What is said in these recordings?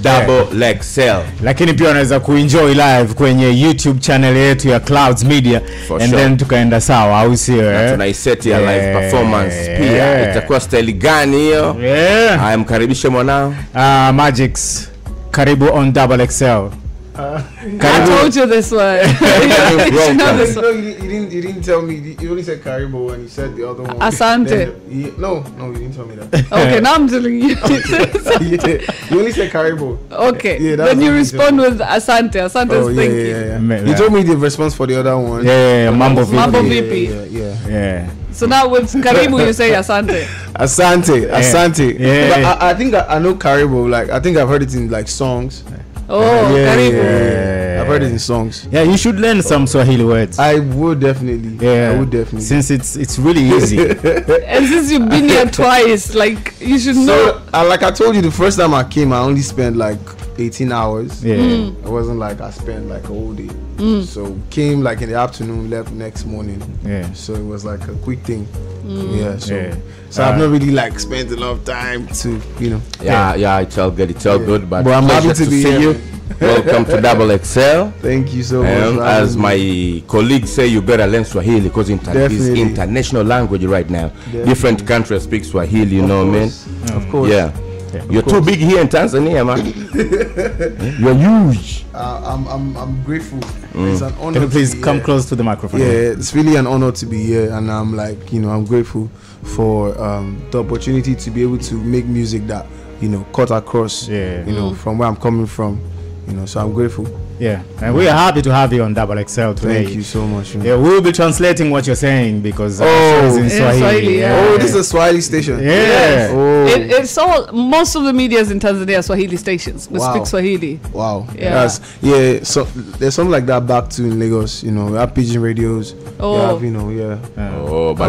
Double XL. Lakini pia unaweza kuenjoy live kwenye YouTube channel yetu ya Clouds Media and then tukaenda sawa au sio tunaiset ya live performance pia itakuwa style gani hiyo? I am karibisha mwanao Magixx, karibu on Double XL. I told you this one. You didn't tell me. You only said Karibo and you said the other one. Asante. No, you didn't tell me that. Okay, now I'm telling you. You only said Karibo. Okay. Yeah, then you respond with Asante. Asante is thank you. Yeah. You told me the response for the other one. Mambo VP. Mambo VP. Yeah. So now with Karibu you say Asante. Asante. Yeah. But I think I know Karibo. Like I think I've heard it in like songs. Karibu. I've heard it in songs. Yeah, you should learn some Swahili words. I would definitely. I would definitely. Since it's really easy. And since you've been here twice, like you should know. Like I told you, the first time I came, I only spent like 18 hours. It wasn't like I spent like a whole day. So came like in the afternoon, left next morning. So it was like a quick thing. So I've not really like spent a lot of time to, it's all good, but I'm happy to be here. Welcome to Double XL. Thank you so much. As my colleagues say, you better learn Swahili because it's international language right now. Different countries speak Swahili, you know, man. Of course. Yeah. You're too big here in Tanzania, man. You're huge. I'm grateful. It's an honor. Can you please come close to the microphone? Yeah, it's really an honor to be here, and I'm like, I'm grateful for the opportunity to be able to make music that cut across, from where I'm coming from, so I'm grateful. Yeah, and we are happy to have you on Double XL today. Thank you so much. Yeah, we'll be translating what you're saying because it's in Swahili. This is a Swahili station. It's all, most of the medias in Tanzania are Swahili stations. We speak Swahili. Wow. So there's something like that back to in Lagos. We have pidgin radios. But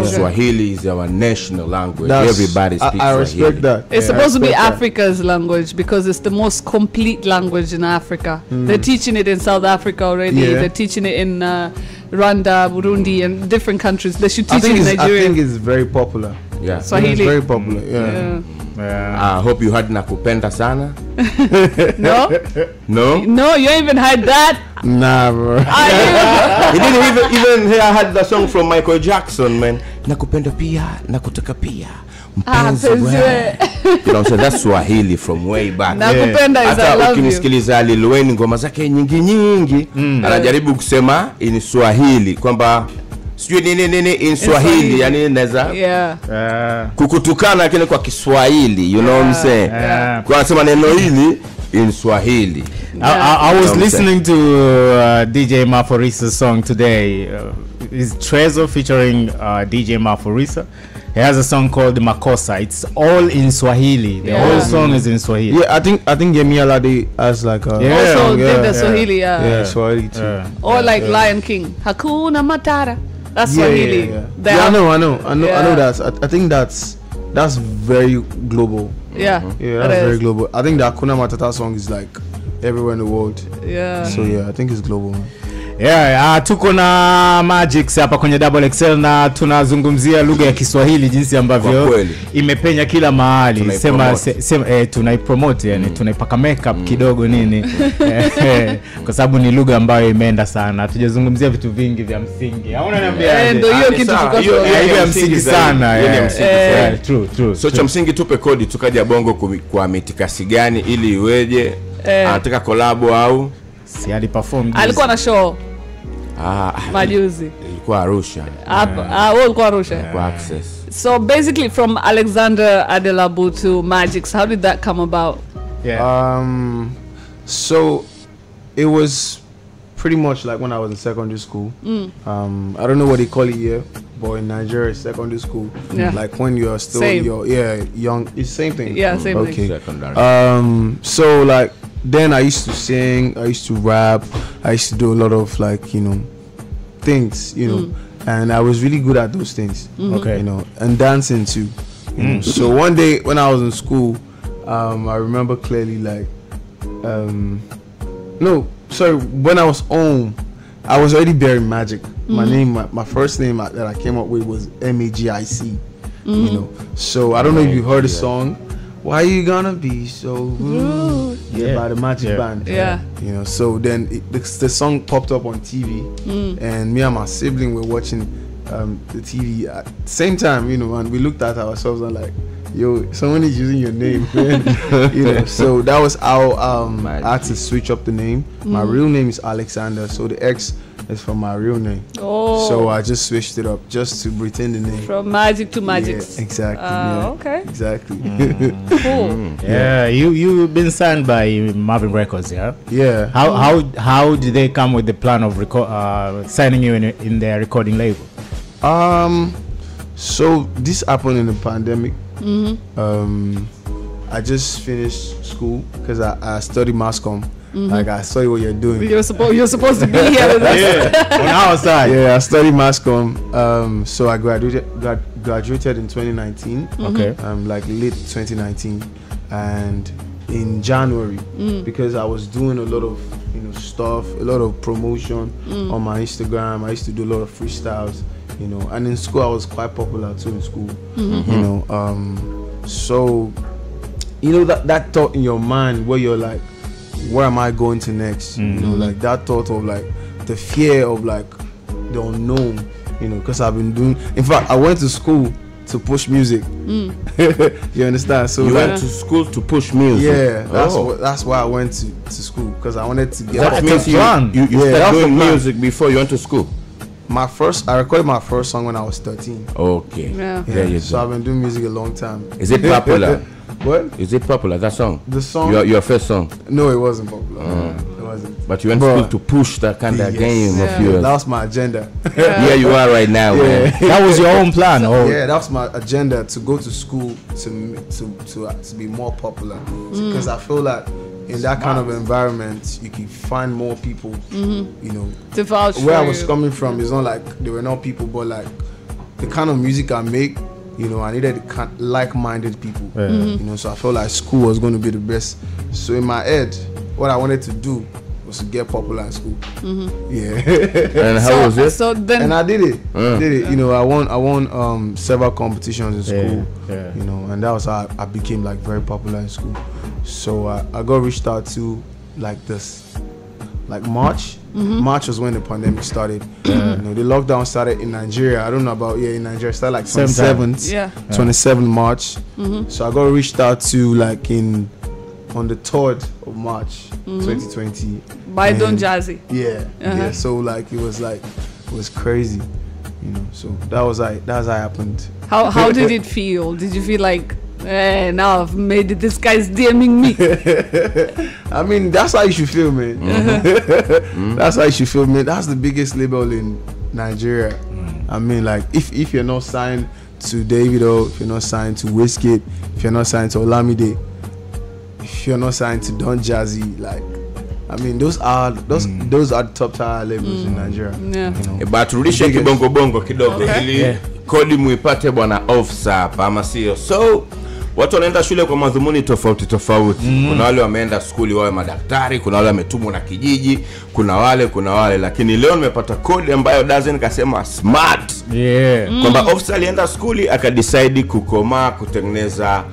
Swahili is our national language. Everybody speaks Swahili. I respect that. It's supposed to be Africa's language because it's the most complete language in Africa. They're teaching it in South Africa already. They're teaching it in Rwanda, Burundi, and different countries. They should teach it in Nigeria. I think it's very popular. Swahili. It's very popular. I hope you had nakupenda sana. No, you ain't even had that. Nah, bro. He didn't even hear. I had the song from Michael Jackson, man. Nakupenda pia, nakutaka pia. So that's Swahili from way back. Nakupenda is I love you. Ukimsikiliza Lil Wayne ngoma zake nyingi anajaribu kusema in Swahili kwamba sijui nini in Swahili, yani naweza kukutukana lakini kwa Kiswahili, you know what I'm saying? Kwa anasema neno hili in Swahili. I was listening to DJ Maforisa's song today. It's Trezo featuring DJ Maforisa. He has a song called Makosa. It's all in Swahili. The whole song is in Swahili. Yeah, I think Yemi Alade has like a also did the Swahili. Swahili too. Or like Lion King, Hakuna Matata. That's Swahili. I know that. I think that's very global. That's very global. I think the Hakuna Matata song is like everywhere in the world. So I think it's global, man. Tuko na Magixx hapa kwenye Double XL na tunazungumzia lugha ya Kiswahili jinsi ambavyo imepenya kila mahali. Tunaipromote, yani tunaipaka makeup kidogo nini. Kwa sababu ni lugha ambayo imeenda sana. Hatujazungumzia vitu vingi vya msingi. Hauna niambia. Ndio hiyo kitu ya msingi sana. True. So cha msingi tupe kodi tukaja Bongo kwa mitikasi gani ili iweje? Anataka collab au si ali perform. Alikuwa na show. Majuzi. Ilikuwa Arusha. Ilikuwa Arusha. Kwa Access. So basically from Alexander Adelabu to Magixx, how did that come about? So it was pretty much like when I was in secondary school. I don't know what they call it here, but in Nigeria, secondary school, like when you're still young, it's the same thing. Same thing. Secondary. So like then I used to sing, I used to rap, I used to do a lot of like things, and I was really good at those things. And dancing too. So one day when I was in school, I remember clearly like when I was home, I was already bearing Magic. My name, my first name that I came up with was Magixx. So I don't know if you heard the song, why you gonna be so rude? Yeah, by the Magic Band. Yeah. You know, so then the song popped up on TV, and me and my sibling were watching the TV at the same time, you know, and we looked at ourselves and like, yo, someone is using your name, man. You know, so that was how I had to switch up the name. My real name is Alexander, so the X is from my real name. Oh. So I just switched it up just to retain the name. From Magic to Magixx. Yeah, exactly. Okay. Exactly. Cool. Yeah, you've been signed by Marvin Records, yeah? Yeah. How did they come with the plan of signing you in their recording label? So this happened in the pandemic. I just finished school because I studied mass comm. Like I saw what you're doing. You're supposed to be here with us. Yeah, on our side. Yeah, I studied mass comm. So I graduated in 2019. Okay. Like late 2019, and in January, because I was doing a lot of stuff, a lot of promotion on my Instagram. I used to do a lot of freestyles, and in school I was quite popular too in school. So that thought in your mind where you're like, where am I going to next? Like that thought of like the fear of like the unknown, because I've been doing, in fact I went to school to push music. You understand? So you went to school to push music? Yeah, that's why I went to school, because I wanted to get that means you started doing music before you went to school. I recorded my first song when I was 13. Okay. Yeah. So I've been doing music a long time. Is it popular? What? Is it popular, that song? The song? Your first song? No, it wasn't popular. It wasn't. But you went to school to push that kind of game of yours. That was my agenda. Here you are right now, man. That was your own plan? Yeah, that was my agenda, to go to school to be more popular. Because I feel like in that kind of environment, you can find more people, to vouch where for I was you. coming from, it's not like there were not people, but like the kind of music I make, I needed like-minded people, so I felt like school was going to be the best. So in my head, what I wanted to do was to get popular in school. Yeah. And how was it? So then, and I did it. I won several competitions in school. And that was how I became like very popular in school. So I got reached out to like this, like March. March was when the pandemic started. The lockdown started in Nigeria. I don't know about in Nigeria. It started like 27th March. So I got reached out to like on the 3rd of March 2020 by Don Jazzy. Yeah. So like it was crazy, so that's how it happened. How did it feel? Did you feel like, now I've made it, this guy's DMing me? I mean, that's how you should feel, man. That's how you should feel, man. That's the biggest label in Nigeria. I mean, like if you're not signed to Davido, if you're not signed to Wizkid, if you're not signed to Olamide, if you're not signed to Don Jazzy, like, I mean, those are the top tier labels in Nigeria. But turudishe kibongo kidogo ili kodi muipate bwana Offsa hapa, ama sio? So watu wanaenda shule kwa madhumuni tofauti. Kuna wale wameenda skuli wawe madaktari, kuna wale wametumwa na kijiji, kuna wale, lakini leo nimepata kodi ambayo doesn't kasema smart. Kwamba Offsa alienda skuli akadecide kukomaa kutengeneza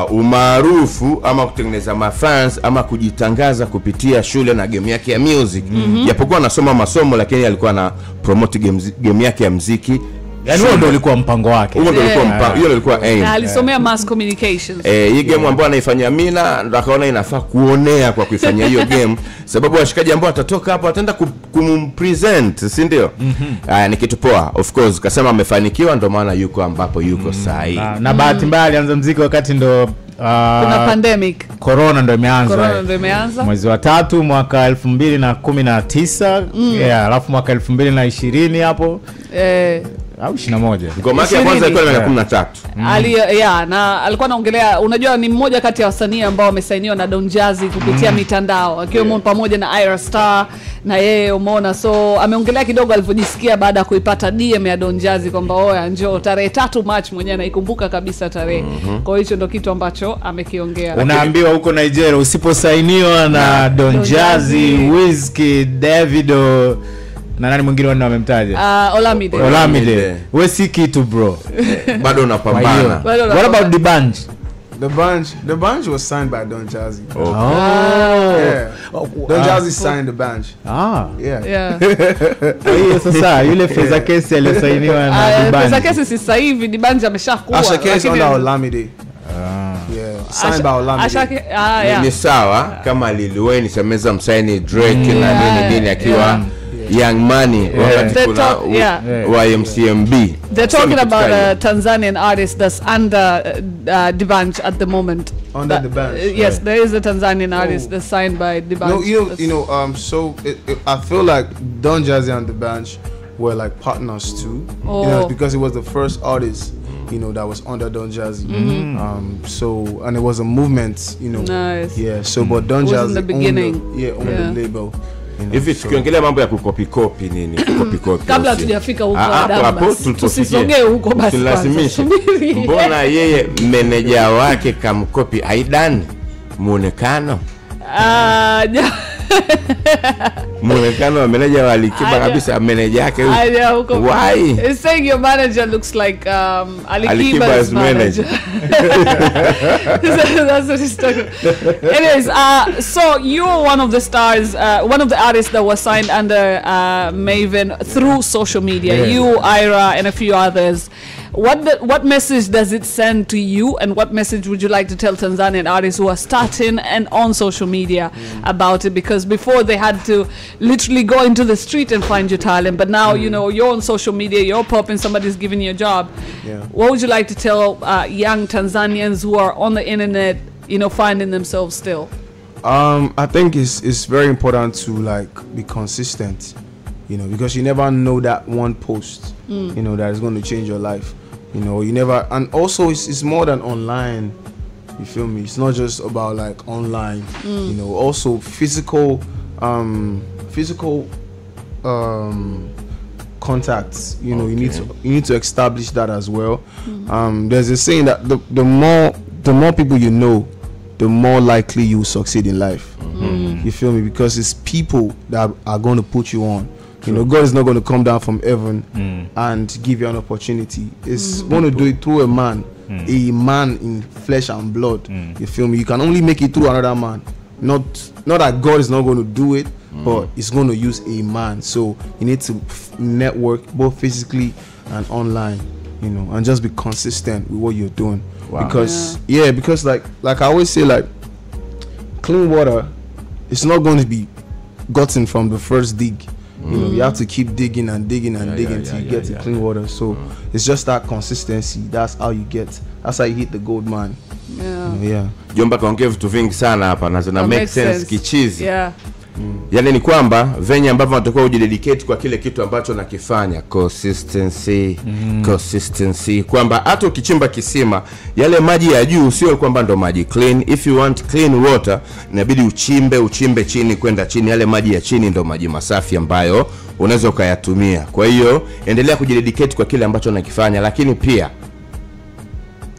umaarufu ama kutengeneza mafans ama kujitangaza kupitia shule na game yake ya music. Japokuwa anasoma masomo, lakini alikuwa na promote game yake ya muziki. Yani huo ndio ulikuwa mpango wake. Huo ndio ulikuwa mpango, hiyo ilikuwa aim. Alisomea mass communications. Hii game ambayo anaifanyia Mina, ndo akaona inafaa kuonea kwa kuifanyia hiyo game, sababu washikaji ambao atatoka hapo ataenda kumpresent, si ndio? Ni kitu poa. Of course, kasema amefanikiwa, ndo maana yuko ambapo yuko sahi. Na bahati mbaya alianza muziki wakati ndo kuna pandemic. Corona ndo imeanza. Mwezi wa 3 mwaka 2019. Alafu mwaka 2020 hapo. Au 21. Ngoma yake ya kwanza ilikuwa ya 13. Na alikuwa anaongelea, unajua ni mmoja kati ya wasanii ambao wamesainiwa na Don Jazzy kupitia mitandao, akiwemo pamoja na Ira Star na yeye, umeona. So ameongelea kidogo alivyojisikia baada ya kuipata DM ya Don Jazzy kwamba oya njoo tarehe 3 March, mwenyewe anaikumbuka kabisa tarehe. Kwa hiyo ndo kitu ambacho amekiongea. Unaambiwa huko Nigeria usiposainiwa na Don Jazzy, Wizkid, Davido na nani mwingine wamemtaja? Olamide. Wewe si kitu bro. Bado unapambana. What about the band? The bunch was signed by Don Jazzy. Oh. Yeah. Don Jazzy signed the bunch. Yeah. Hiyo sasa yule Feza Kesi alisainiwa na Dibanji. Feza Kesi sasa hivi Dibanji ameshakuwa. Asha Kesi on Olamide. Yeah, signed by Olamide. Ni sawa kama Lil Wayne semeza msaini Drake na nini akiwa Young Money wakati kuna YMCMB. They're talking about a Tanzanian artist that's under Dibanji at the moment. Under the bench. Yes, there is a Tanzanian artist that's signed by Dibanji. No, so I feel like Don Jazzy and the bench were like partners too. You know, because it was the first artist, you know, that was under Don Jazzy. So and it was a movement, you know. Nice. Yeah. So but Don Jazzy in the beginning. On the label. Hivi tukiongelea mambo ya kukopi nini? Kukopi. Kabla hatujafika huko Adamu. Tusisogee huko basi. Tusilazimishe. Mbona yeye meneja wake kamkopi Aidan muonekano? Muonekano wa meneja wa Alikiba kabisa meneja yake. Why? It's saying your manager looks like Alikiba's manager. That's what he's talking about. Anyways, so you're one of the stars, one of the artists that was signed under Maven through social media. Yeah. You, Ira, and a few others. What message does it send to you, and what message would you like to tell Tanzanian artists who are starting and on social media about it? Because before they had to literally go into the street and find your talent, but now you know you're on social media, you're popping, somebody's giving you a job. Yeah. What would you like to tell young Tanzanians who are on the internet, you know, finding themselves still? I think it's very important to like be consistent, you know, because you never know that one post, you know, that is going to change your life. You know, you never, and also it's more than online. You feel me? It's not just about like online. You know, also physical contacts. You know, you need to establish that as well. There's a saying that the more people you know, the more likely you succeed in life. You feel me? Because it's people that are going to put you on. You know, God is not going to come down from heaven and give you an opportunity. It's going to do it through a man in flesh and blood. You feel me? You can only make it through another man. Not that God is not going to do it, but it's going to use a man. So you need to network both physically and online, you know, and just be consistent with what you're doing. Wow. Because like I always say, like clean water, it's not going to be gotten from the first dig. You know, you have to keep digging and digging till you get to clean water. So it's just that consistency. That's how you hit the gold mine. Jomba kaongea vitu vingi sana hapa na zina make sense kichizi. Yaani ni kwamba venye ambavyo unatakiwa ujidedicate kwa kile kitu ambacho nakifanya, consistency, kwamba hata ukichimba kisima yale maji ya juu sio kwamba ndo maji clean. If you want clean water inabidi uchimbe chini kwenda chini, yale maji ya chini ndo maji masafi ambayo unaweza ukayatumia. Kwa hiyo endelea kujidedicate kwa kile ambacho nakifanya, lakini pia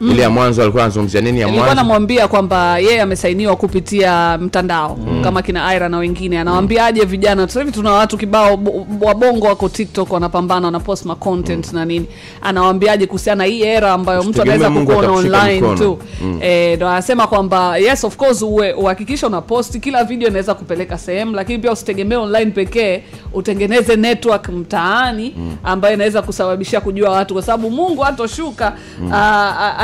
ile ya mwanzo alikuwa anazungumzia nini ya mwanzo? Alikuwa anamwambia kwamba yeye amesainiwa kupitia mtandao kama kina Ira na wengine. Anawaambiaje vijana? Sasa hivi tuna watu kibao wabongo wako TikTok wanapambana na post ma content na nini. Anawaambiaje kuhusiana hii era ambayo mtu anaweza kukuona online tu. Ndio anasema kwamba yes of course uhakikisha una post kila video inaweza kupeleka sehemu, lakini pia usitegemee online pekee, utengeneze network mtaani ambayo inaweza kusababisha kujua watu, kwa sababu Mungu hatoshuka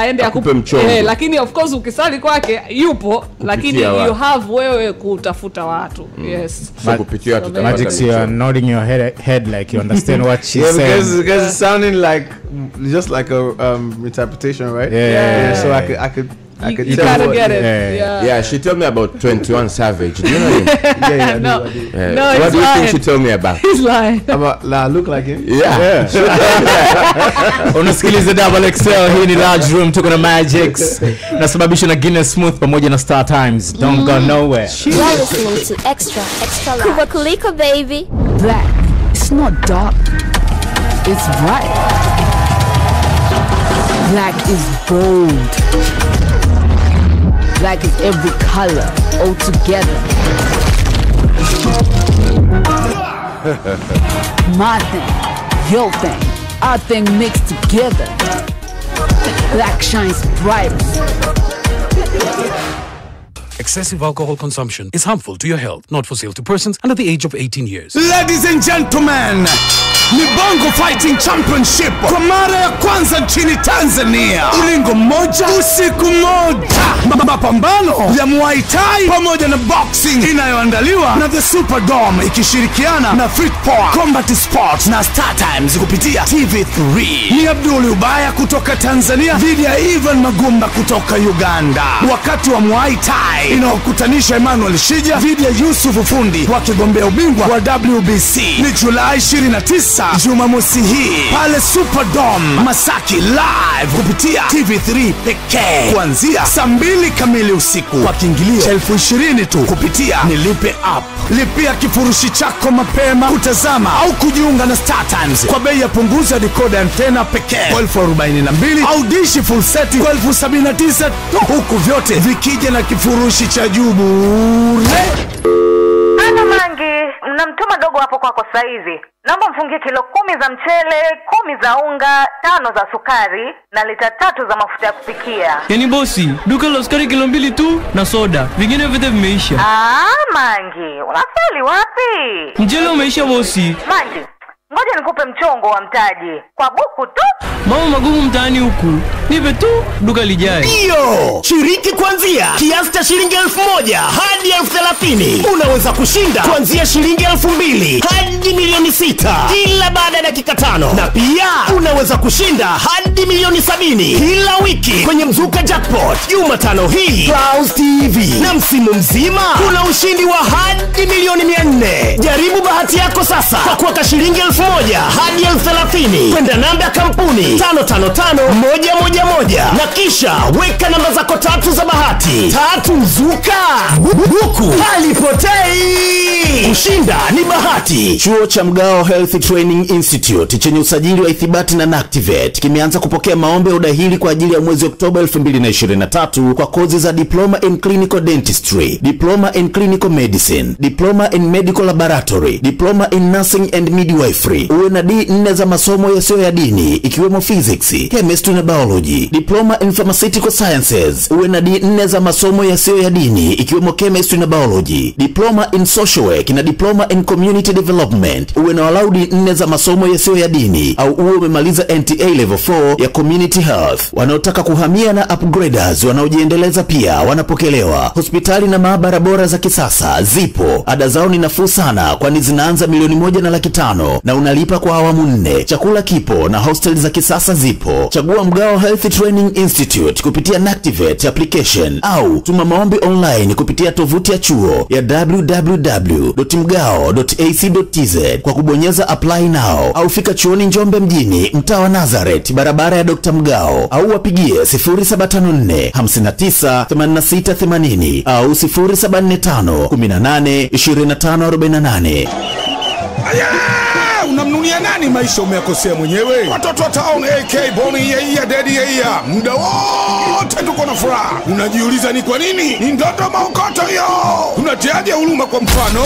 aende akupe lakini of course ukisali kwake yupo, lakini you have wewe kutafuta watu. Yes. So kupitia watu. Magixx, you are nodding your head like you understand what she said. Because it's sounding like just like a interpretation, right? So I could you gotta get it. Yeah, she told me about 21 Savage. Do you know him? No, what do you think she told me about? He's lying. About look like him? Yeah. Unasikiliza Double XL, hii ni Large Room, tuko na Magixx na sababisha na Guinness Smooth pamoja na Star Times. Don't go nowhere. You are listening to Extra Kutoka, baby. Black, it's not dark, it's bright. Black is bold. Black is every color, all together. My thing, your thing, our thing mixed together. Black shines brightest. Excessive alcohol consumption is harmful to your health, not for sale to persons under the age of 18 years. Ladies and gentlemen, ni Bongo Fighting Championship kwa mara ya kwanza nchini Tanzania. Ulingo moja, usiku moja. Mapambano ya Muay Thai pamoja na boxing inayoandaliwa na The Superdome ikishirikiana na Fitpower Combat Sports na Star Times kupitia TV3. Ni Abdul Ubaya kutoka Tanzania dhidi ya Ivan Magumba kutoka Uganda. Wakati wa Muay Thai inaokutanisha Emmanuel Shija dhidi ya Yusuf Fundi wakigombea ubingwa wa WBC. Ni Julai 29 Jumamosi hii pale Superdome Masaki live kupitia TV3 pekee kuanzia saa 2 kamili usiku kwa kiingilio cha 20,000 tu kupitia Nilipe app. Lipia kifurushi chako mapema kutazama au kujiunga na Star Times kwa bei ya punguzo ya decoder antena pekee kwa 42,000 au dishi full set kwa 79,000 huku vyote vikija na kifurushi cha juu bure. Ana Mangi, mnamtuma dogo hapo kwako saizi. Naomba mfungie kilo 10 za mchele, 10 za unga, 5 za sukari na lita 3 za mafuta ya kupikia. Yaani bosi, duka la sukari kilo 2 tu na soda. Vingine vyote vimeisha. Mangi, unafeli wapi? Mchele umeisha bosi. Mangi, ngoja nikupe mchongo wa mtaji. Kwa buku tu. Mambo magumu mtaani huku. Nipe tu duka lijae. Ndio! Shiriki kuanzia kiasi cha shilingi 1,000 hadi 30,000. Unaweza kushinda kuanzia shilingi 2,000 hadi milioni 6 kila baada ya dakika 5. Na pia unaweza kushinda hadi milioni 70 kila wiki kwenye Mzuka Jackpot. Jumatano hii Clouds TV. Na msimu mzima kuna ushindi wa hadi milioni 400. Jaribu bahati yako sasa kwa kuweka shilingi 1,000 hadi 30,000. Kwenda namba ya kampuni 555111 na kisha weka namba zako 3 za bahati. 3 Mzuka. Huku halipotei. Kushinda ni bahati. Chuo cha Mgao Health Training Institute chenye usajili wa ithibati na NACTIVATE kimeanza kupokea maombi ya udahili kwa ajili ya mwezi Oktoba 2023 kwa kozi za Diploma in Clinical Dentistry, Diploma in Clinical Medicine, Diploma in Medical Laboratory, Diploma in Nursing and Midwifery. Uwe na D4 za masomo yasiyo ya dini ikiwemo Physics, Chemistry na Biology. Diploma in Pharmaceutical Sciences. Uwe na D4 za masomo yasiyo ya dini ikiwemo Chemistry na Biology. Diploma in Social Work na Diploma in Community Development. Uwe na walau D4 za masomo yasiyo ya dini au uwe umemaliza NTA Level 4 ya Community Health. Wanaotaka kuhamia na upgraders wanaojiendeleza pia wanapokelewa. Hospitali na maabara bora za kisasa zipo. Ada zao ni nafuu sana kwani zinaanza milioni 1,500,000 na unalipa kwa awamu 4. Chakula kipo na hostel za kisasa zipo. Chagua Mgao Health Training Institute kupitia NACTIVATE application au tuma maombi online kupitia tovuti ya chuo ya www.mgao.ac.tz kwa kubonyeza apply now au fika chuoni Njombe mjini, mtaa wa Nazareth, barabara ya Dr. Mgao au wapigie 0754 59 86 80 au 0745 18 25 48. Unamnunia nani maisha umeyakosea mwenyewe? Watoto wa town AK Boni ya daddy ya muda wote tuko na furaha. Unajiuliza ni kwa nini? Ni ndoto maokoto yo. Unatiaje huruma kwa mfano?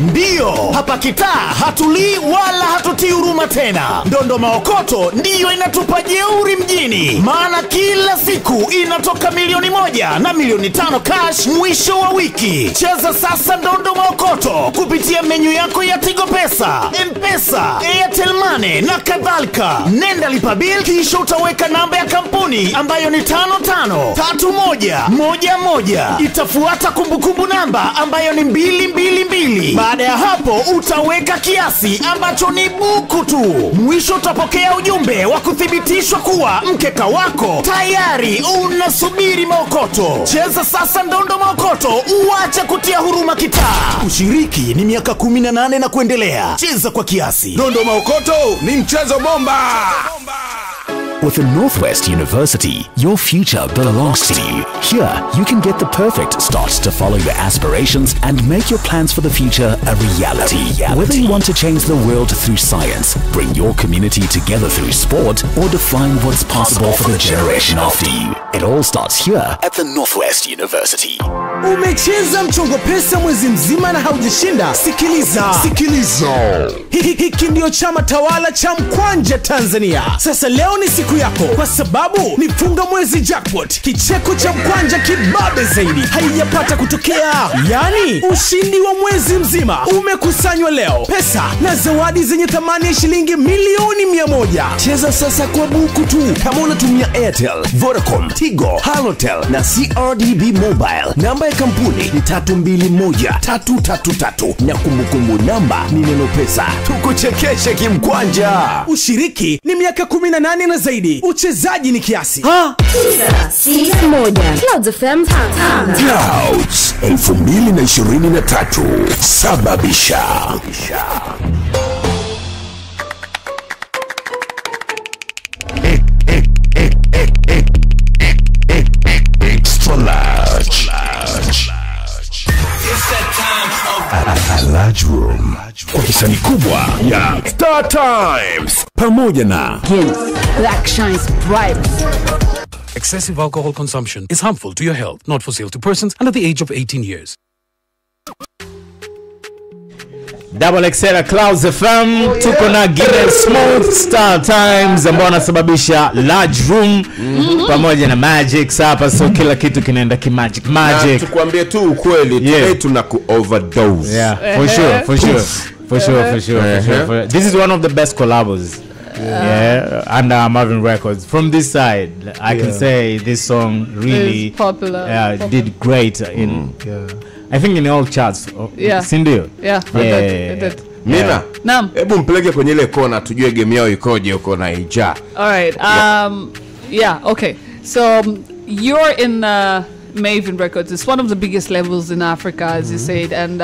Ndio, hapa kitaa hatulii wala hatutii huruma tena. Ndondo maokoto ndiyo inatupa jeuri mjini. Maana kila siku inatoka milioni 1 na milioni 5 cash mwisho wa wiki. Cheza sasa ndondo maokoto kupitia menyu yako ya Tigo Pesa, Mpesa, Airtel Money na kadhalika. Nenda lipa bill kisha utaweka namba ya kampuni ambayo ni 553111. Itafuata kumbukumbu namba ambayo ni 222. Baada ya hapo utaweka kiasi ambacho ni buku tu. Mwisho utapokea ujumbe wa kuthibitishwa kuwa mkeka wako tayari unasubiri maokoto. Cheza sasa ndondo maokoto, uache kutia huruma kitaa. Ushiriki ni miaka 18 na kuendelea. Cheza kwa kiasi. Ndondo maokoto ni mchezo bomba. With the Northwest University, your future belongs to you. Here, you can get the perfect start to follow your aspirations and make your plans for the future a reality. Whether you want to change the world through science, bring your community together through sport, or define what's possible for the generation after you, it all starts here at the Northwest University. Umecheza mchongo pesa mwezi mzima na haujashinda? Sikiliza. Hiki ndio chama tawala cha mkwanja Tanzania. Sasa leo ni siku yako, kwa sababu ni funga mwezi jackpot. Kicheko cha mkwanja kibabe zaidi haijapata kutokea. Yani ushindi wa mwezi mzima umekusanywa leo, pesa na zawadi zenye thamani ya shilingi milioni 100. Cheza sasa kwa buku tu kama unatumia Airtel, Vodacom, Tigo, Halotel na CRDB Mobile. Namba ya kampuni ni 321333 na kumbukumbu namba ni neno pesa. Tukuchekeshe kimkwanja. Ushiriki ni miaka 18 na zaidi. Uchezaji ni kiasi. Season 1 Clouds FM Tanga. Clouds 2023 sababisha. Extra large. A large room kwa hisani kubwa ya Star Times pamoja na Black shines bright. Excessive alcohol consumption is harmful to your health, not for sale to persons under the age of 18 years. XXL Clouds FM, tuko na Guinness Smooth Star Times ambao wanasababisha large room pamoja na Magixx hapa, so kila kitu kinaenda kimagic. Na tukwambie tu ukweli, today tuna overdose. Yeah, for sure. This is one of the best collabs. Under Marvin Records. From this side, I can say this song really popular. Did great in I think in all charts. Sindio? It did. Mina, hebu mpeleke kwenye ile kona tujue game yao ikoje huko na ija. All right. Okay. So you're in Maven Records. It's one of the biggest labels in Africa, as you said, and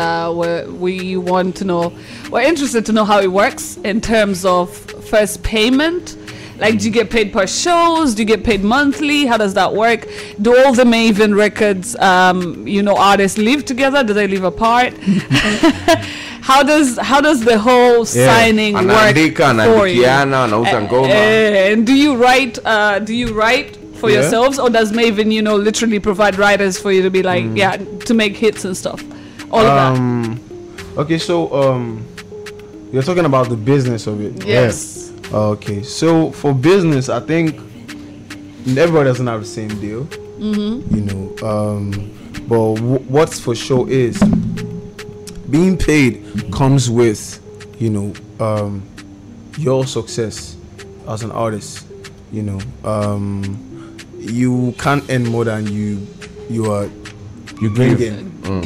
we want to know, we're interested to know how it works in terms of first payment. Like, do you get paid per shows? Do you get paid monthly? How does that work? Do all the Maven Records, artists live together? Do they live apart? How does the whole signing work for you? And do you write for yourselves, or does Maven, literally provide writers for you to be like, to make hits and stuff? All of that. Okay, so you're talking about the business of it. Yes. Okay, so for business, I think everybody doesn't have the same deal. But what's for sure is being paid comes with, your success as an artist. You can't earn more than you are getting. You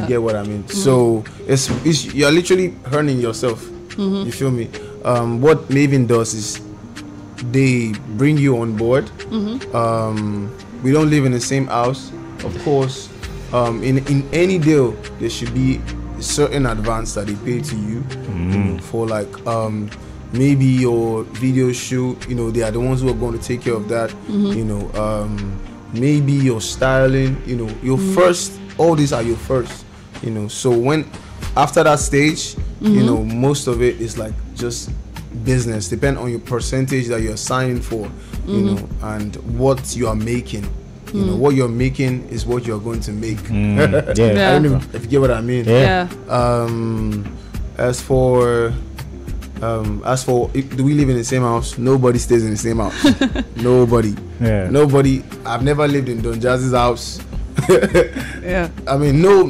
get what I mean? So it's you're literally earning yourself. You feel me? What Maven does is they bring you on board. We don't live in the same house, of course. In any deal, there should be a certain advance that they pay to you for, like, maybe your video shoot. They are the ones who are going to take care of that. Maybe your styling. Your first. All these are your first. So when after that stage, most of it is like just business. Depend on your percentage that you're signing for, and what you are making. What you're making is what you're going to make. I don't know if you get what I mean. As for do we live in the same house? Nobody stays in the same house. Nobody. I've never lived in Don Jazzy's house. I mean, no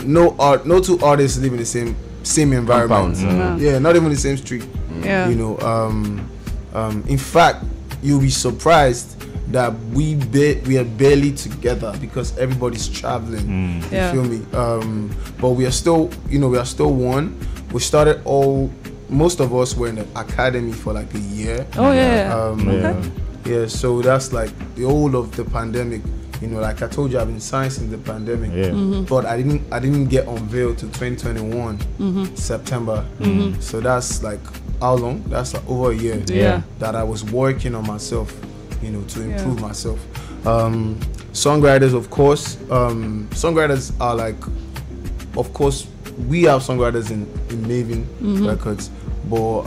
two artists live in the same environment. Not even the same street. In fact, you'll be surprised that we are barely together because everybody's traveling. You feel me? But we are still one. We started most of us were in the academy for like a year. So that's like the whole of the pandemic. Like I told you, I've been signed since the pandemic, but I didn't get unveiled to 2021 September. So that's like how long? That's like over a year that I was working on myself, to improve myself. Songwriters, of course. Songwriters are like, of course, we have songwriters in Maven Records, but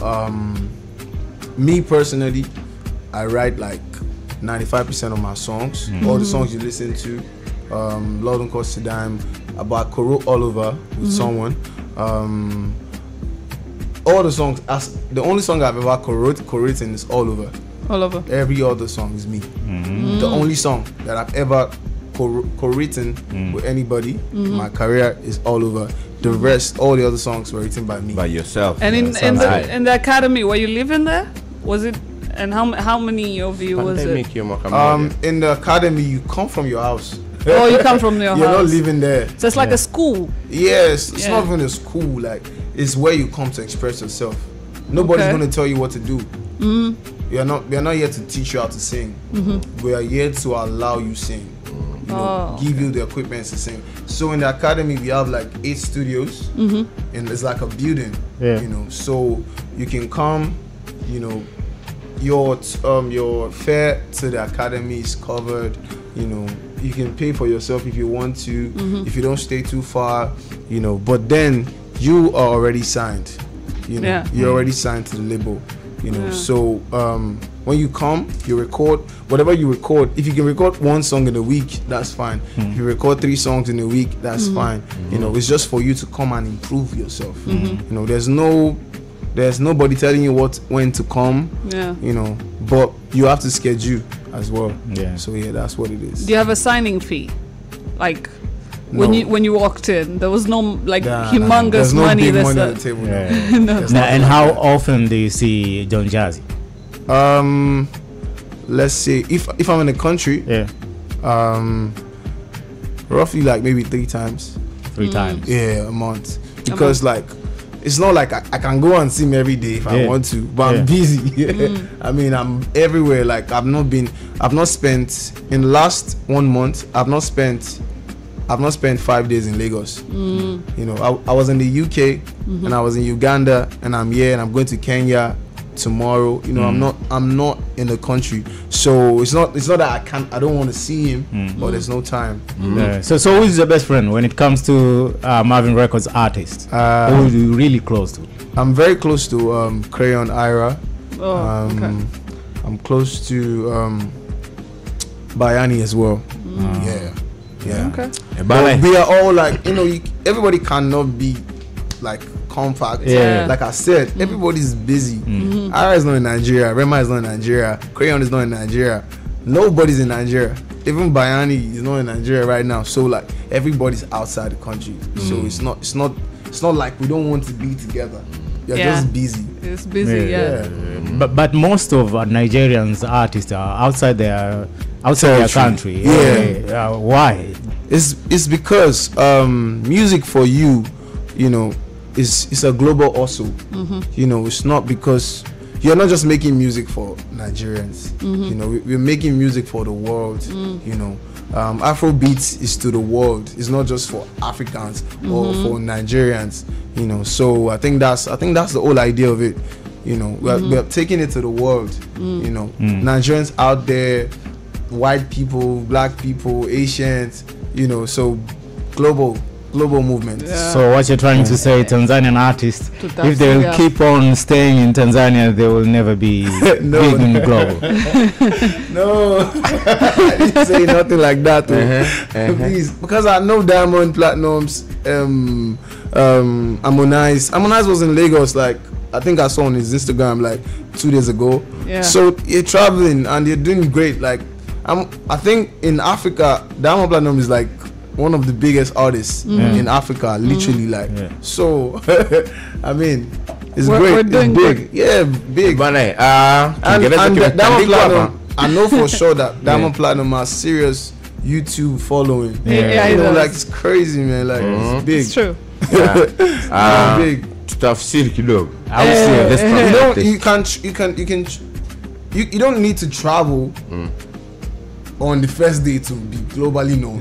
me personally, I write like 95% of my songs. All the songs you listen to, Lord Don't Cost a Dime, about co-wrote All Over with someone. All the songs, the only song I've ever co-written is All Over. All Over. Every other song is me. The only song that I've ever co-written with anybody in my career is All Over. The rest, all the other songs were written by me. By yourself. And in the academy, were you living there? Was it? And how many of you was it? In the academy, you come from your house. Oh, you come from your house. You're not living there. So it's like a school. Yes, it's not even a school. Like, it's where you come to express yourself. Nobody's going to tell you what to do. We are not here to teach you how to sing. We are here to allow you sing. You know, give you the equipment to sing. So in the academy, we have like 8 studios, and it's like a building. You know, so you can come. You know, your fare to the academy is covered. You know, you can pay for yourself if you want to, if you don't stay too far. You know, but then you are already signed. You know, you're already signed to the label. You know, so when you come, you record whatever you record. If you can record 1 song in a week, that's fine. If you record 3 songs in a week, that's fine. You know, it's just for you to come and improve yourself. You know, there's nobody telling you when to come. You know, but you have to schedule as well. So that's what it is. Do you have a signing fee? Like when you walked in, there was no humongous money. There's no big money on the table. And how often do you see Don Jazzy? Let's say if I'm in the country, roughly like maybe 3 times. 3 times? Yeah, a month. Because like it's not like I can go and see him every day if I want to, but I'm busy. I mean, I'm everywhere. Like I've not spent in the last 1 month. I've not spent 5 days in Lagos. You know, I was in the UK and I was in Uganda, and I'm here, and I'm going to Kenya tomorrow. You know, I'm not in the country, so it's not that I don't want to see him, but there's no time. So who is your best friend when it comes to Marvin Records artists? Who are you really close to? I'm very close to Crayon Ira. I'm close to Bayani as well. Okay. But we are all like, you know, everybody cannot be like compact. Like I said, everybody's busy. Ira is not in Nigeria, Rema is not in Nigeria, Crayon is not in Nigeria, nobody's in Nigeria. Even Bayani is not in Nigeria right now. So like everybody's outside the country. So it's not like we don't want to be together. You're just busy. It's busy, But most of Nigerians artists are outside their country. Why? It's because music for you, you know, is a global hustle. You know, it's not because you're not just making music for Nigerians. You know, we're making music for the world. You know, Afrobeats is to the world. It's not just for Africans or for Nigerians. You know, so I think that's the whole idea of it. You know, we're taking it to the world. You know, Nigerians out there, white people, black people, Asians. You know, so global movement. So what you're trying to say, Tanzanian artists, if they will keep on staying in Tanzania, they will never be big and global. No, I didn't say nothing like that. Please, because I know Diamond Platinum's Harmonize was in Lagos. Like I think I saw on his Instagram like 2 days ago. So you're traveling and you're doing great. Like I think in Africa, Diamond Platinum is like one of the biggest artists in Africa, literally. Like so, I mean, it's great. We're doing big, big. And Diamond Platinum, I know for sure that Diamond Platinum has serious YouTube following. You know, like it's crazy, man. Like it's big. It's true. Big. Tafsiri kidogo. You don't need to travel on the first day to be globally known.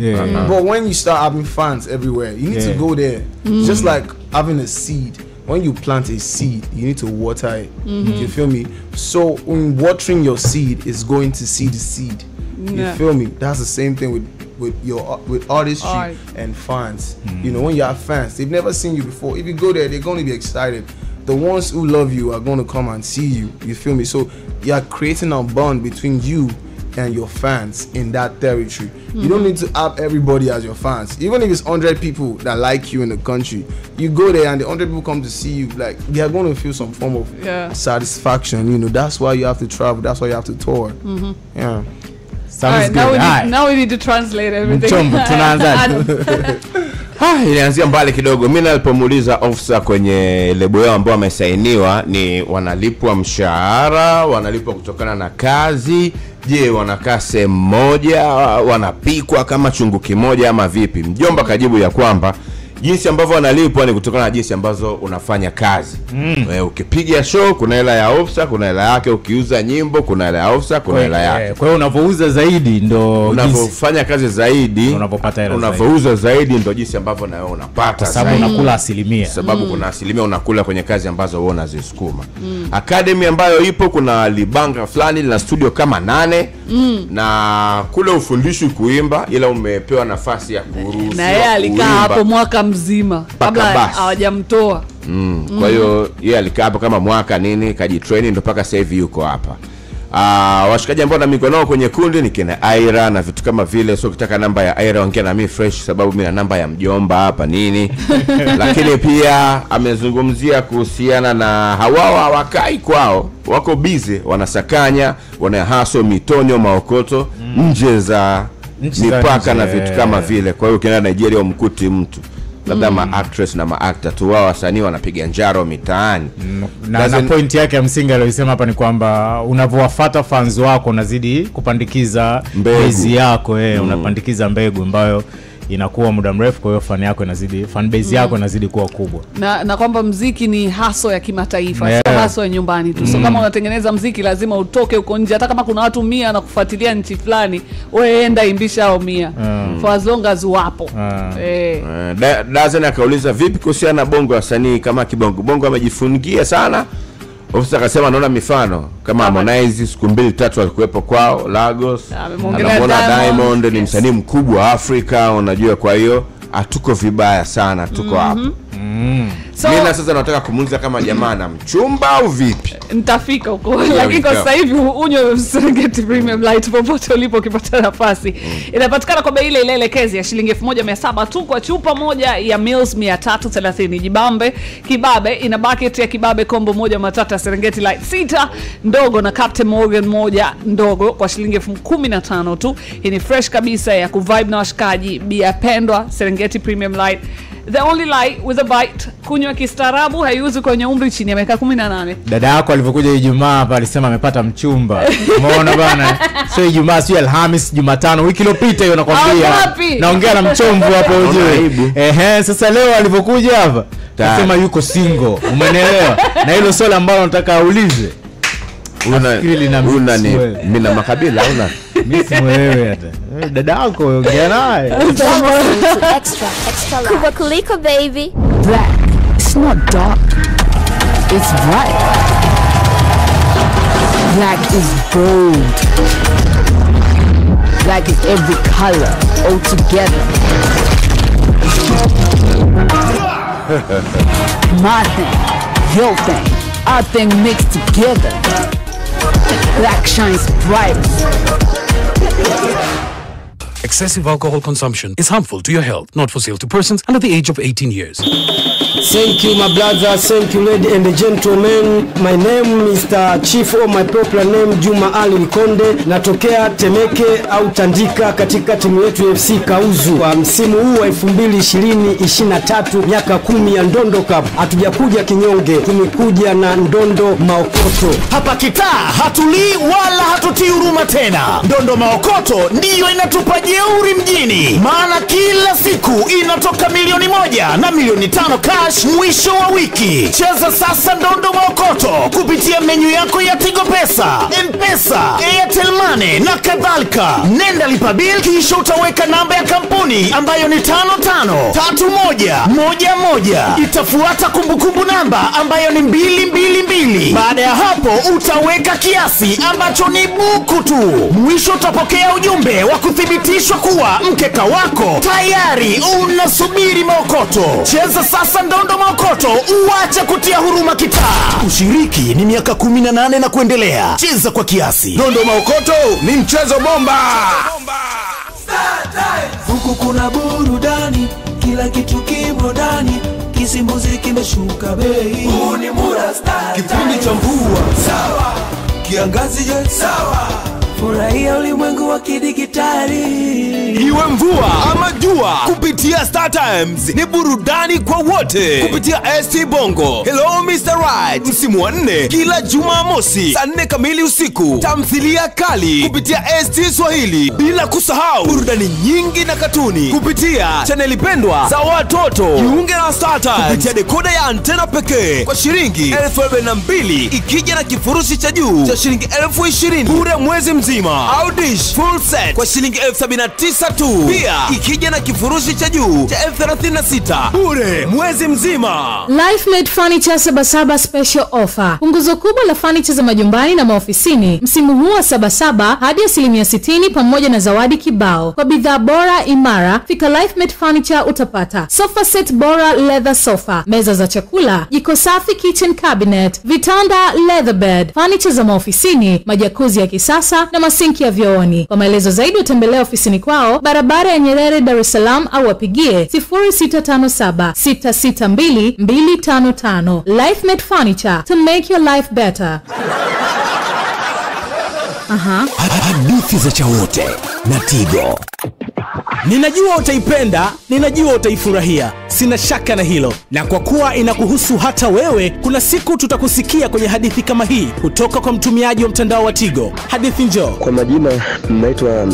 But when you start having fans everywhere, you need to go there. Just like having a seed. When you plant a seed, you need to water it. You feel me? So when watering your seed is going to see the seed. You feel me? That's the same thing with artistry and fans. You know, when you have fans, they've never seen you before. If you go there, they're going to be excited. The ones who love you are going to come and see you. You feel me? So you're creating a bond between you and your fans in that territory. You don't need to have everybody as your fans. Even if it's 100 people that like you in the country, you go there and the 100 people come to see you, like they are going to feel some form of satisfaction. You know, that's why you have to travel. That's why you have to tour. Yeah. Sounds good. Now we need to translate everything. Inaanzia mbali kidogo. Mimi nilipomuuliza officer kwenye lebo yao ambao wamesainiwa ni wanalipwa mshahara, wanalipwa kutokana na kazi, je wanakaa sehemu moja, wanapikwa kama chungu kimoja ama vipi? Mjomba kajibu ya kwamba jinsi ambavyo wanalipwa ni kutokana na jinsi ambazo unafanya kazi. Ukipiga show kuna hela ya officer, kuna hela yake, ukiuza nyimbo kuna hela ya officer, kuna hela yake. Kwa hiyo unavouza zaidi ndo unavofanya kazi zaidi, unavopata hela. Unavouza zaidi ndo jinsi ambavyo na wewe unapata. Sababu unakula asilimia. Sababu kuna asilimia unakula kwenye kazi ambazo wewe unazisukuma. Academy ambayo ipo kuna libanga fulani na studio kama 8 na kule ufundishi kuimba, ila umepewa nafasi ya kuruhusu. Na yeye alikaa hapo mwaka mzima kabla hawajamtoa. Kwa hiyo yeye alikaa hapo kama mwaka nini, kajitrain ndo paka sasa hivi yuko hapa. Washikaji ambao na mikono kwenye kundi ni kina Aira na vitu kama vile. So ukitaka namba ya Aira ongea na mimi fresh, sababu mimi na namba ya mjomba hapa nini. Lakini pia amezungumzia kuhusiana na hawakai kwao, wako busy, wanasakanya, wanahaso mitonyo maokoto nje za mipaka na vitu kama vile. Kwa hiyo ukienda Nigeria umkuti mtu labda ma-actress na ma-actor tu, wao wasanii wanapiga njaro mitaani. Na point yake ya msingi aliyosema hapa ni kwamba unavowafuata fans wako unazidi kupandikiza base yako, unapandikiza mbegu ambayo inakuwa muda mrefu, kwa hiyo fan base yako inazidi kuwa kubwa. Na kwamba muziki ni haso ya kimataifa, sio haso ya nyumbani tu. So kama unatengeneza muziki lazima utoke uko nje, hata kama kuna watu 100 na kufuatilia nchi fulani, wewe enda imbisha hao 100 for as long as wapo. Dazen akauliza vipi kuhusiana na bongo wasanii kama Bongo amejifungia sana. Ofisa akasema naona mifano kama Harmonize siku 2-3 alikuwepo kwao Lagos. Anamuona Diamond ni msanii mkubwa Afrika, unajua, kwa hiyo hatuko vibaya sana, tuko hapo. So, mimi sasa nataka kumuuliza kama jamaa na mchumba au vipi? Nitafika huko. Lakini kwa sasa hivi unywe Serengeti Premium Light popote ulipo ukipata nafasi. Inapatikana kwa bei ile elekezi ya shilingi 1700 tu kwa chupa moja ya Mills 330. Jibambe kibabe ina bucket ya kibabe combo moja matata Serengeti Light 6 ndogo na Captain Morgan moja ndogo kwa shilingi 15,000 tu. Hii ni fresh kabisa ya kuvibe na washikaji, bia pendwa Serengeti Premium Light. The only light with a bite. Kunywa kistaarabu, haiuzi kwenye umri chini ya miaka 18. Dada yako alivyokuja Ijumaa hapa alisema amepata mchumba. Umeona bana? So Ijumaa sio Alhamis, Jumatano, wiki iliyopita hiyo nakwambia. Naongea na mchomvu hapo uje. Sasa leo alivyokuja hapa anasema yuko single. Umeelewa? Na hilo swali ambalo nataka aulize. Una ni mimi na makabila una mimi wewe hata dada yako ongea naye. Extra kubwa kuliko baby. Black, it's not dark, it's bright. Black is bold. Black is every color all together. My thing, your thing, our thing mixed together. Black shines bright. Excessive alcohol consumption is harmful to your health, not for sale to persons under the age of 18 years. Thank you, my brother. Thank you, ladies and gentlemen. My name is Mr. Chief of my proper name, Juma Ali Konde. Natokea Temeke au Tandika katika timu yetu FC Kauzu. Kwa msimu huu wa 2020-2023 miaka 10 ya Ndondo Cup. Hatujakuja kinyonge, tumekuja na Ndondo Maokoto. Hapa kitaa hatulii wala hatutii huruma tena. Ndondo Maokoto ndiyo inatupa jeuri mjini. Maana kila siku inatoka milioni 1 na milioni 5 cash mwisho wa wiki. Cheza sasa Ndondo Maokoto kupitia menyu yako ya Tigo Pesa, M-Pesa, Airtel Money na kadhalika. Nenda lipa bill kisha utaweka namba ya kampuni ambayo ni 553111. Itafuata kumbukumbu namba ambayo ni 222. Baada ya hapo utaweka kiasi ambacho ni buku tu. Mwisho utapokea ujumbe wa kuthibitisha unahakikishwa kuwa mkeka wako tayari unasubiri maokoto. Cheza sasa ndondo maokoto, uache kutia huruma kitaa. Ushiriki ni miaka 18 na kuendelea. Cheza kwa kiasi. Ndondo maokoto ni mchezo bomba. Huku kuna burudani, kila kitu kimo ndani, kisimbuzi kimeshuka bei. Huu ni Mura Star kipindi cha mvua, sawa, kiangazi je, sawa, furahia ulimwengu wa kidigitali. Iwe mvua ama jua, kupitia Star Times ni burudani kwa wote. Kupitia ST Bongo, Hello Mr. Right, msimu wa 4 kila Jumamosi saa 4 kamili usiku. Tamthilia kali kupitia ST Swahili, bila kusahau burudani nyingi na katuni kupitia chaneli pendwa za watoto. Jiunge na Star Times kupitia dekoda ya antena pekee kwa shilingi 12,000, ikija na kifurushi cha juu cha shilingi 20,000 bure mwezi mzima, au dish full set kwa shilingi 79 tu. Pia ikija na kifurushi cha juu cha 36,000 bure mwezi mzima. Lifemade Furniture Sabasaba special offer. Punguzo kubwa la furniture za majumbani na maofisini msimu huu wa Sabasaba hadi 60% pamoja na zawadi kibao. Kwa bidhaa bora imara, fika Lifemade Furniture utapata sofa set bora leather sofa, meza za chakula, jiko safi kitchen cabinet, vitanda leather bed, furniture za maofisini, majakuzi ya kisasa na masinki ya vyooni. Kwa maelezo zaidi utembelea ofisini kwao barabara ya Nyerere, Dar es Salaam, au wapigie 0657 662 255. Lifemade Furniture, to make your life better. Hadithi za Chawote na Tigo. Ninajua utaipenda, ninajua utaifurahia, sina shaka na hilo. Na kwa kuwa inakuhusu hata wewe, kuna siku tutakusikia kwenye hadithi kama hii kutoka kwa mtumiaji wa mtandao wa Tigo. Hadithi njoo. Kwa majina naitwa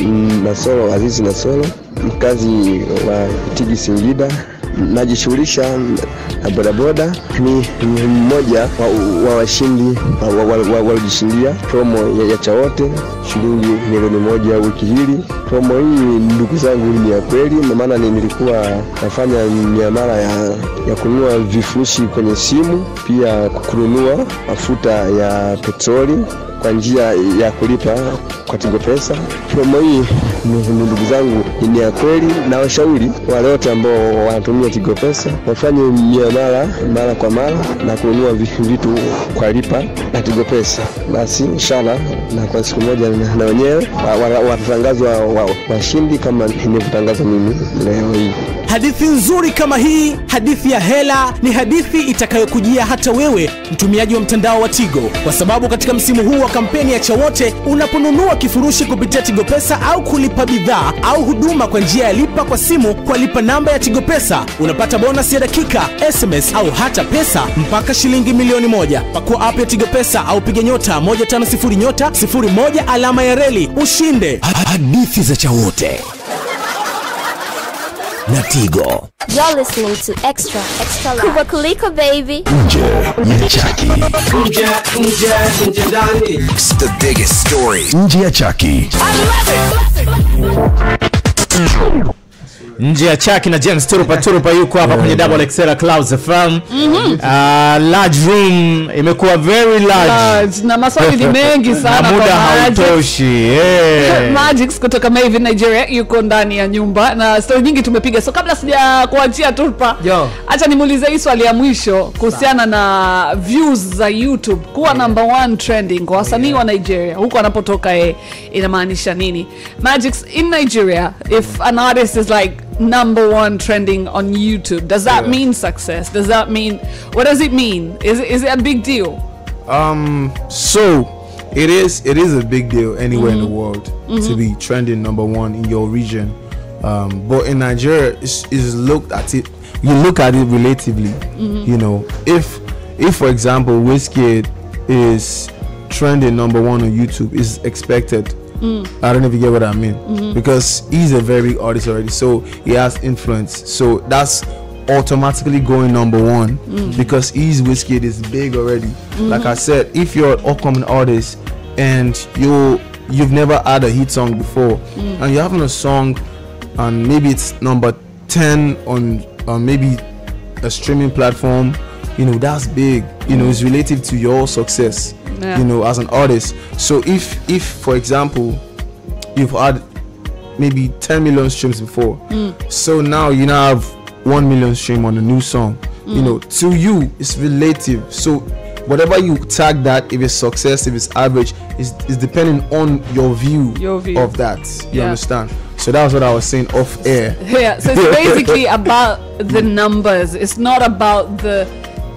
Nasoro Azizi Nasoro, mkazi wa Tigi Singida. Najishughulisha na bodaboda. Ni mmoja wa washindi waliojishindia promo ya Chawote shilingi milioni 1 wiki hili. Promo hii ndugu zangu ni ya kweli, na maana nilikuwa nafanya miamala ya kununua vifurushi kwenye simu, pia kununua mafuta ya petroli kwa njia ya kulipa kwa Tigo Pesa. Promo hii ndugu zangu ni ya kweli, na washauri wale wote ambao wanatumia Tigo Pesa wafanye miamala mara kwa mara na kununua vitu kwa lipa na Tigo Pesa. Basi inshallah, na kwa siku moja na wenyewe watatangazwa washindi kama nilivyotangazwa mimi leo hii. Hadithi nzuri kama hii, hadithi ya hela, ni hadithi itakayokujia hata wewe mtumiaji wa mtandao wa Tigo, kwa sababu katika msimu huu wa kampeni ya Chawote, unaponunua kifurushi kupitia Tigo Pesa au kulipa bidhaa au huduma kwa njia ya lipa kwa simu kwa lipa namba ya Tigo Pesa, unapata bonus ya dakika, SMS au hata pesa mpaka shilingi milioni 1. Pakua app ya Tigo Pesa au piga nyota 150 nyota 01 alama ya reli ushinde. Hadithi za Chawote na Tigo. You're listening to Extra Live. Kutoka baby. Nje ya Chaki. Nje ndani. It's the biggest story. Nje ya Chaki. Nje ya Chaki na James Turupa yuko hapa kwenye XXL Clouds FM. Large room imekuwa very large. Na maswali ni mengi sana, na muda hautoshi. Magixx kutoka Maven Nigeria yuko ndani ya nyumba na story nyingi tumepiga. So kabla sija kuachia Turupa, acha nimuulize hii swali ya mwisho kuhusiana na views za YouTube kuwa number 1 trending kwa wasanii wa Nigeria huko anapotoka inamaanisha nini? Magixx, in Nigeria, if an artist is like number 1 trending on YouTube, does that mean success? Does that mean, what does it mean? Is it a big deal? So it is a big deal anywhere in the world to be trending number 1 in your region, but in Nigeria is looked at it, you look at it relatively. You know, if for example Wizkid is trending number 1 on YouTube, is expected. I don't know if you get what I mean, because he's a very artist already, so he has influence, so that's automatically going number 1 because Wizkid is big already. Like I said, if you're an upcoming artist and you've never had a hit song before, and you're having a song and maybe it's number 10 on maybe a streaming platform, you know, that's big. You know, it's relative to your success, you know, as an artist. So if for example you've had maybe 10 million streams before. So now you now have 1 million stream on a new song. You know, to you it's relative. So whatever you tag that, if it's success, if it's average, is depending on your view of that. You understand? So that was what I was saying off air. Yeah, so it's basically about the numbers. It's not about the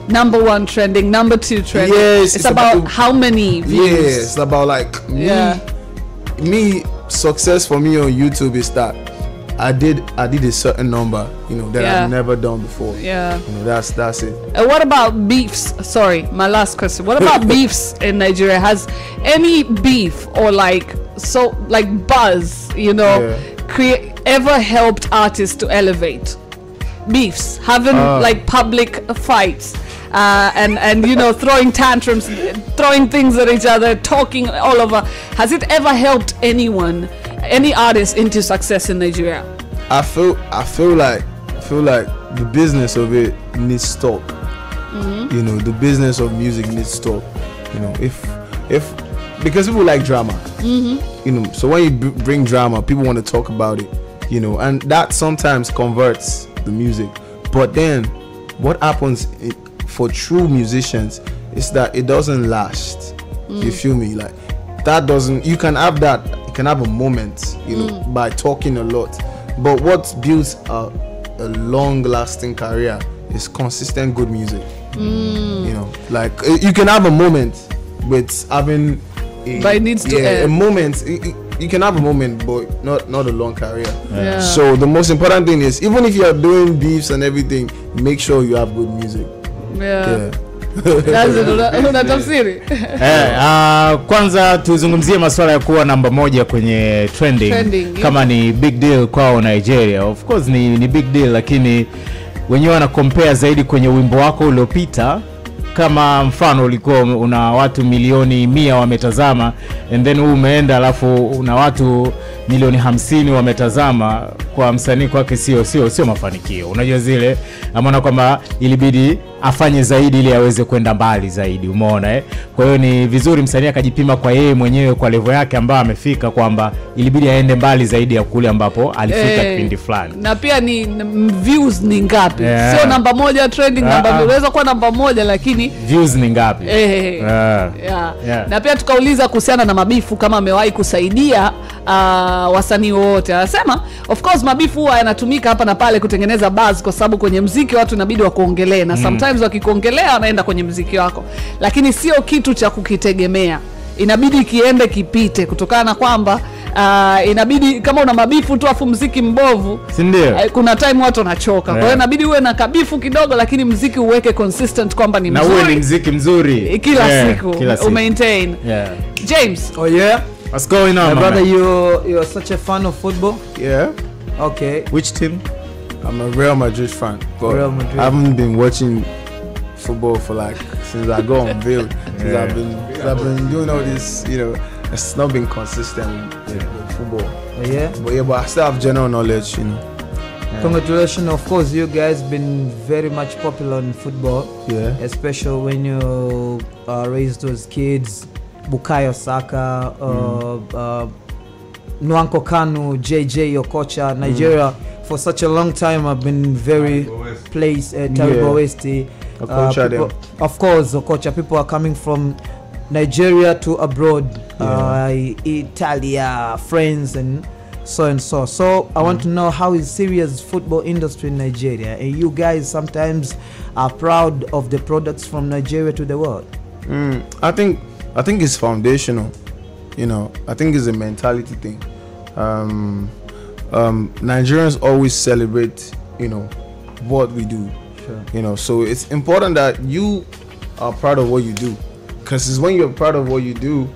number 1 trending, number 2 trending. Yes, it's about how many views. Yeah, it's about like me success for me on YouTube is that I did a certain number, you know, that I've never done before. Yeah. You know, that's it. What about beefs? Sorry, my last question. What about beefs in Nigeria? Has any beef or like buzz, you know, ever helped artists to elevate? Beefs, having like public fights, and you know, throwing tantrums, throwing things at each other, talking all over. Has it ever helped anyone, any artist, into success in Nigeria? I feel like the business of it needs stop. You know, the business of music needs stop. You know, if because people like drama. You know, so when you bring drama, people want to talk about it. You know, and that sometimes converts the music. But then, what happens for true musicians is that it doesn't last. You feel me? Like that doesn't. You can have that. You can have a moment, you know, by talking a lot. But what builds a long-lasting career is consistent good music. You know, like you can have a moment with having. But it needs to end. A moment. You can have a moment, but not a long career. So the most important thing is, even if you are doing beefs and everything, make sure you have good music. Unatafsiri. Kwanza tuzungumzie masuala ya kuwa namba 1 kwenye trending kama ni big deal kwao Nigeria. Of course ni big deal, lakini wenyewe wana compare zaidi kwenye wimbo wako uliopita. Kama mfano ulikuwa una watu milioni 100 wametazama, and then umeenda alafu una watu milioni 50 wametazama, kwa msanii kwake sio mafanikio. Unajua zile amaona kwamba ilibidi afanye zaidi ili aweze kwenda mbali zaidi, umeona Kwa hiyo ni vizuri msanii akajipima kwa yeye mwenyewe, kwa level yake ambayo amefika, kwamba ilibidi aende mbali zaidi ya kule ambapo alifika kipindi fulani. Na pia ni views ni ngapi? Sio namba 1 trending, namba 2 unaweza kuwa namba 1 lakini views ni ngapi? Na pia tukauliza kuhusiana na mabifu, kama amewahi kusaidia wasanii wote. Anasema of course mabifu huwa yanatumika hapa na pale kutengeneza buzz, kwa sababu kwenye muziki watu inabidi wakuongelee, na sometimes wakikuongelea wanaenda kwenye muziki wako, lakini sio kitu cha kukitegemea. Inabidi kiende kipite, kutokana na kwamba inabidi kama una mabifu tu afu muziki mbovu, si ndio? Kuna time watu wanachoka. Kwa hiyo inabidi uwe na kabifu kidogo, lakini muziki uweke consistent kwamba ni mzuri. Na uwe ni muziki mzuri kila siku. Maintain. James. Oh yeah. What's going on, my brother? You're such a fan of football? Yeah. Okay. Which team? I'm a Real Madrid fan, but Real Madrid. I haven't been watching football for like since I got on Bill. I've been doing all this, you know. It's not been consistent with football. But I still have general knowledge, you know. Congratulations, of course, you guys been very much popular in football. Especially when you raise those kids, Bukayo Saka, Nwankwo Kanu, JJ, your coach, Nigeria. For such a long time, I've been very pleased. Terrible Westy. Of course, Okocha, people are coming from Nigeria to abroad, Italia, France, and so. So I want to know, how is serious football industry in Nigeria? And you guys sometimes are proud of the products from Nigeria to the world. I think it's foundational. You know, I think it's a mentality thing. Nigerians always celebrate, you know, what we do. You know, so it's important that you are proud of what you do, because it's when you're proud of what you do,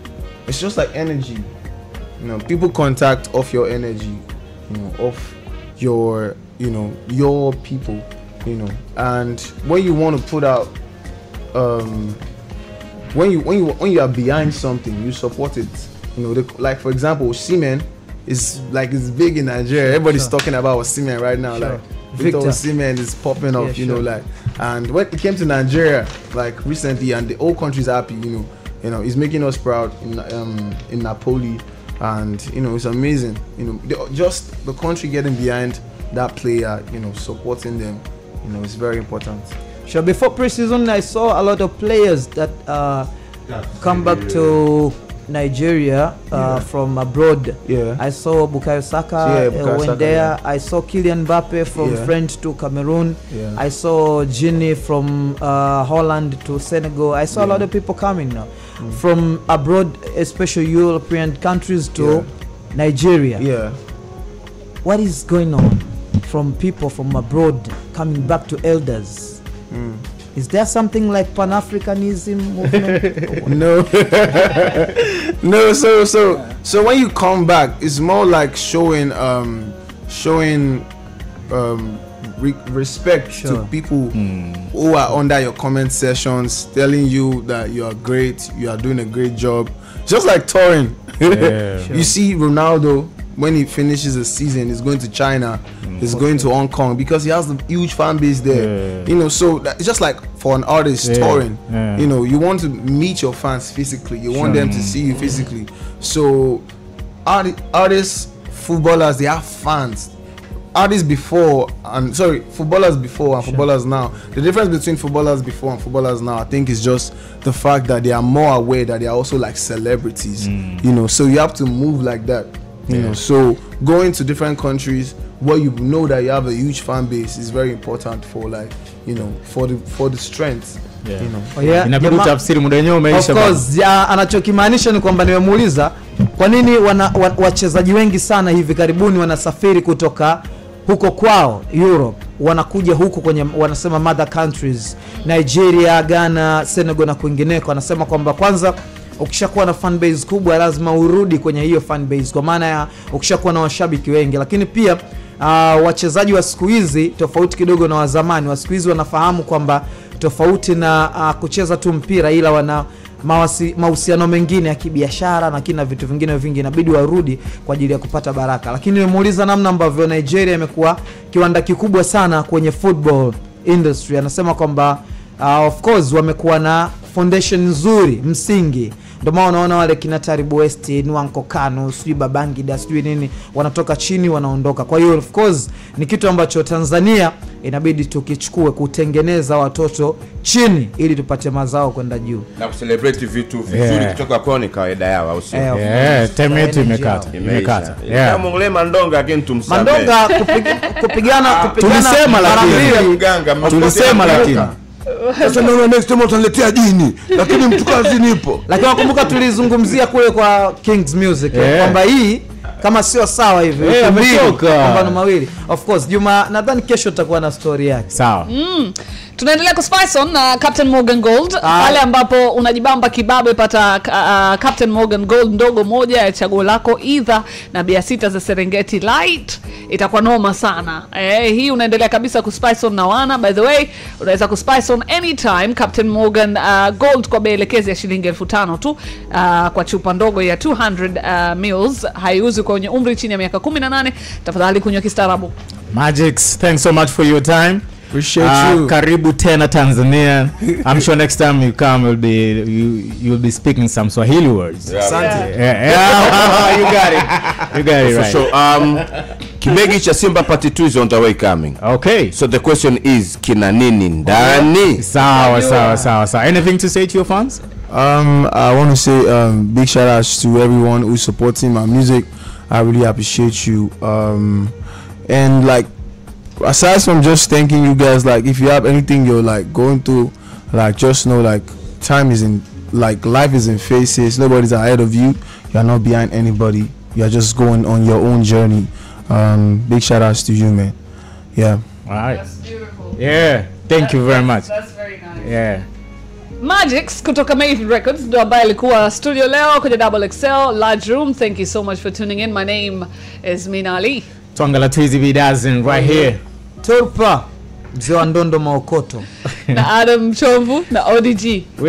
it's just like energy. You know, people contact off your energy, you know, off your, you know, your people, you know. And when you want to put out, when you are behind something, you support it. You know, like for example, Osimhen is big in Nigeria. Everybody's talking about Osimhen right now. Like Victor Osimhen is popping up, you know, like. And when it came to Nigeria, like recently, and the whole country's happy, you know, he's making us proud in Napoli. and you know, it's amazing. You know, just the country getting behind that player, you know, supporting them, you know, it's very important. Sure. Before pre-season, I saw a lot of players that come back to Nigeria from abroad. I saw Bukayo Saka went there. I saw Kylian Mbappe from France to Cameroon. I saw Gini from Holland to Senegal. I saw a lot of people coming now from abroad, especially European countries to Nigeria. What is going on from people from abroad coming back to elders? Is there something like Pan-Africanism movement? No. No, so when you come back, it's more like showing respect to people who are under your comment sessions, telling you that you are great, you are doing a great job. Just like touring. You see Ronaldo, when he finishes the season, he's going to China, he's going to Hong Kong because he has a huge fan base there. You know, so it's just like for an artist touring. You know, you want to meet your fans physically, you want them to see you physically. So artists, footballers, they have fans. Artists before and footballers before and footballers now. The difference between footballers before and footballers now, I think, is just the fact that they are more aware that they are also like celebrities. You know, so you have to move like that. You know, so going to different countries where you know that you have a huge fan base is very important for, like, you know, for the strength. You know. Inabidi utafsiri muda wenyewe umeisha. Of course, anachokimaanisha ni kwamba nimemuuliza kwa nini wachezaji wengi sana hivi karibuni wanasafiri kutoka huko kwao Europe wanakuja huko kwenye wanasema mother countries, Nigeria, Ghana, Senegal na kwingineko. Wanasema kwamba kwanza ukishakuwa na fan base kubwa lazima urudi kwenye hiyo fan base, kwa maana ya ukishakuwa na washabiki wengi. Lakini pia wachezaji wa siku hizi tofauti kidogo na wa zamani. Wa siku hizi wanafahamu kwamba tofauti na kucheza tu mpira, ila wana mahusiano mengine ya kibiashara na kina vitu vingine vingi, inabidi warudi kwa ajili ya kupata baraka. Lakini nimemuuliza namna ambavyo Nigeria imekuwa kiwanda kikubwa sana kwenye football industry. Anasema kwamba of course wamekuwa na foundation nzuri, msingi. Ndio maana unaona wale kina Taribu West, Nwanko Kanu, sijui Babangida, sijui nini, wanatoka chini wanaondoka. Kwa hiyo of course ni kitu ambacho Tanzania inabidi tukichukue kutengeneza watoto chini ili tupate mazao kwenda juu. Na kucelebrate vitu vizuri kutoka kwao ni kawaida yao, au sio? Time yetu imekata. Kama ule Mandonga lakini tumsamehe. Mandonga kupigana tulisema lakini sasa naona next time utaniletea jini, lakini mtu kazi nipo. Lakini nakumbuka tulizungumzia kule kwa Kings Music kwamba hii kama sio sawa hivi pambano mawili. Of course Juma, nadhani kesho tutakuwa na story yake. Sawa. Tunaendelea kuspice on na Captain Morgan Gold. Pale ambapo unajibamba kibabe, pata Captain Morgan Gold ndogo moja ya chaguo lako, either na bia 6 za Serengeti Light. Itakuwa noma sana. Hii unaendelea kabisa kuspice on na wana. By the way, unaweza kuspice on anytime Captain Morgan Gold kwa bei elekezi ya shilingi 5,000 tu kwa chupa ndogo ya 200 mils. Haiuzi kwa wenye umri chini ya miaka 18. Tafadhali kunywa kistaarabu. Magixx, thanks so much for your time. Appreciate you. Karibu tena Tanzania. I'm sure next time you come you'll be speaking some Swahili words. Yeah. You got it for right. Sure. Kibegi cha Simba part 2 is on the way coming. Okay. So the question is, kina nini ndani? Sawa. Anything to say to your fans? I want to say big shout outs to everyone who's supporting my music. I really appreciate you. And like, aside from just thanking you guys, like if you have anything you're like going through, like just know like life is in phases. Nobody's ahead of you. You're not behind anybody. You're just going on your own journey. Big shout outs to you, man. Yeah. All right. That's beautiful. Yeah. Thank you very much. That's very nice. Yeah. Magixx kutoka Mayfield Records ndo ambaye alikuwa studio leo kwenye XXL large room. Thank you so much for tuning in. My name is Mina Ali. Twangala Twizy Bidazin right here. Turpa mzee wa Ndondo Maokoto na Adam Chomvu na ODG.